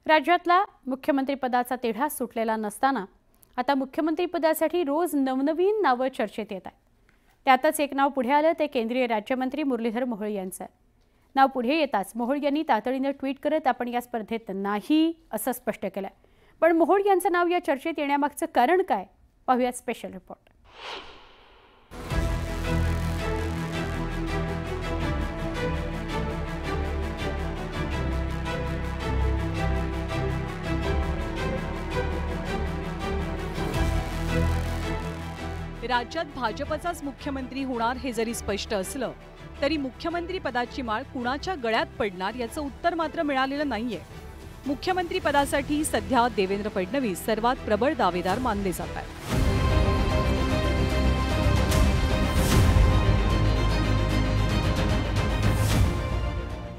राज्यातला मुख्यमंत्रीपदाचा तिढा सुटलेला नसताना आता मुख्यमंत्रीपदासाठी रोज नवनवीन नावं चर्चेत येत आहेत। त्यातच एक नाव पुढे आलं ते केंद्रीय राज्यमंत्री मुरलीधर मोहोळ यांचं। नाव पुढे येताच मोहोळ यांनी तातडीने ट्विट करत आपण या स्पर्धेत नाही असं स्पष्ट केलं। पण मोहोळ यांचं नाव या चर्चेत येण्यामागचं कारण काय, पाहूया स्पेशल रिपोर्ट। राज्यात भाजपचाच मुख्यमंत्री होणार हे जरी स्पष्ट असलं तरी मुख्यमंत्री पदाची माळ कुणाच्या गळ्यात पडणार याचं उत्तर मात्र मिळालेलं नाहीये। मुख्यमंत्री पदासाठी सध्या देवेंद्र फडणवीस सर्वात प्रबळ दावेदार मानले जात आहेत।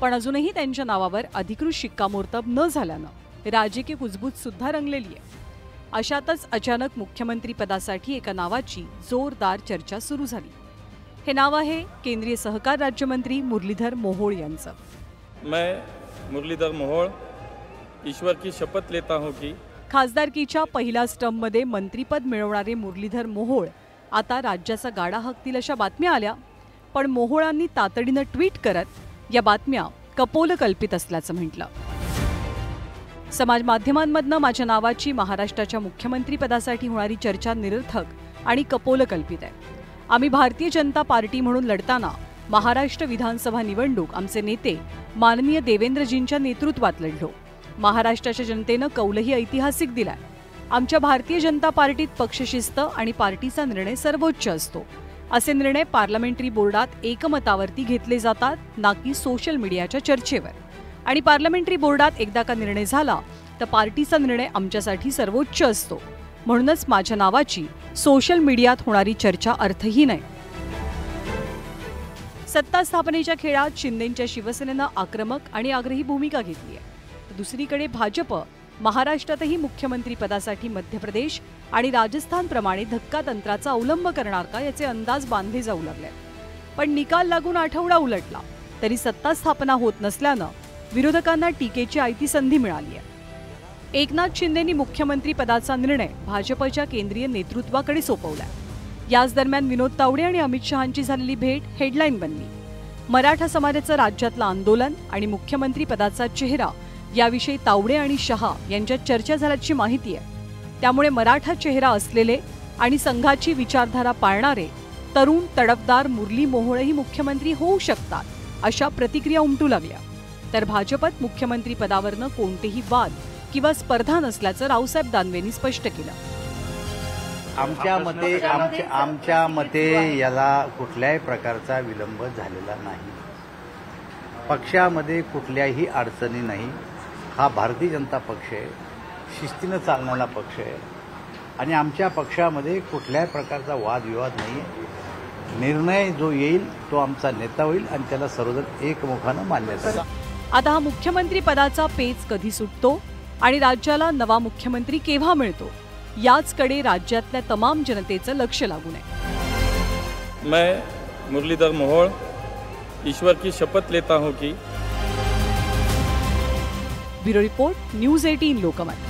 पण अजूनही त्यांच्या नावावर अधिकृत शिक्कामोर्तब न झाल्यानं राजकीय कुजबूज सुद्धा रंगलेली आहे। अशातच अचानक मुख्यमंत्री पदासाठी एका नावाची जोरदार चर्चा सुरू झाली। हे नाव आहे केंद्रीय सहकार राज्यमंत्री मुरलीधर मोहोळ यांचं। मैं मुरलीधर मोहोळ ईश्वर की शपथ लेता हूं की खासदारकीच्या पहिल्या स्टंपमध्ये मंत्रीपद मिळवणारे मुरलीधर मोहोळ आता राज्याचा गाडा हाकतील अशा बातम्या आल्या। पण मोहोळांनी तातडीनं ट्विट करत या बातम्या कपोलकल्पित असल्याचं म्हटलं। समाज माध्यमांमधनं माझ्या नावाची महाराष्ट्राच्या मुख्यमंत्री पदासाठी होणारी चर्चा निरर्थक आणि कपोलकल्पित आहे। आम्ही भारतीय जनता पार्टी म्हणून लढताना महाराष्ट्र विधानसभा निवडणूक आमचे नेते माननीय देवेंद्रजींच्या नेतृत्वात लढलो। महाराष्ट्राच्या जनतेनं कौलही ऐतिहासिक दिलाय। आमच्या भारतीय जनता पार्टीत पक्षशिस्त आणि पार्टीचा निर्णय सर्वोच्च असतो। असे निर्णय पार्लमेंटरी बोर्डात एकमतावरती घेतले जातात, ना की सोशल मीडियाच्या चर्चेवर। आणि पार्लमेंटरी बोर्डात एकदा का निर्णय झाला तर पार्टीचा निर्णय आमच्यासाठी सर्वोच्च असतो। म्हणूनच माझ्या नावाची सोशल मीडियात होणारी चर्चा अर्थहीन आहे। सत्ता स्थापनेच्या खेळात शिंदेंच्या शिवसेनेनं आक्रमक आणि आग्रही भूमिका घेतली आहे। तर दुसरीकडे भाजप महाराष्ट्रातही मुख्यमंत्री पदासाठी मध्य प्रदेश आणि राजस्थानप्रमाणे धक्कातंत्राचा अवलंब करणार का याचे अंदाज बांधले जाऊ लागले। पण निकाल लागून आठवडा उलटला तरी सत्ता स्थापना होत नसल्यानं विरोधकांना टीकेची आयती संधी मिळाली आहे। एकनाथ शिंदेंनी मुख्यमंत्री पदाचा निर्णय भाजपच्या केंद्रीय नेतृत्वाकडे सोपवलाय। याच दरम्यान विनोद तावडे आणि अमित शहांची झालेली भेट हेडलाईन बनली। मराठा समाजाचं राज्यातलं आंदोलन आणि मुख्यमंत्री पदाचा चेहरा याविषयी तावडे आणि शहा यांच्यात चर्चा झाल्याची माहिती आहे। त्यामुळे मराठा चेहरा असलेले आणि संघाची विचारधारा पाळणारे तरुण तडफदार मुरली मोहोळही मुख्यमंत्री होऊ शकतात अशा प्रतिक्रिया उमटू लागल्या। तर भाजपत मुख्यमंत्री पदावरनं कोणतेही वाद किंवा स्पर्धा नसल्याचं रावसाहेब दानवेंनी स्पष्ट केलं। आमच्या मते याला कुठल्याही प्रकारचा विलंब झालेला नाही। पक्षामध्ये कुठल्याही अडचणी नाही। हा भारतीय जनता पक्ष आहे, शिस्तीनं चालणारा पक्ष आहे आणि आमच्या पक्षामध्ये कुठल्याही प्रकारचा वादविवाद नाही। निर्णय जो येईल तो आमचा नेता होईल आणि त्याला सर्वजण एकमुखानं मान्य करेल। आता हा मुख्यमंत्री पदाचा पेच कधी सुटतो आणि राज्याला नवा मुख्यमंत्री केव्हा मिळतो याचकडे राज्यातल्या तमाम जनतेचं लक्ष लागून आहे। मैं मुरलीधर मोहोळ ईश्वर की शपथ लेता हूं की। Bureau report, news 18 Lokmat.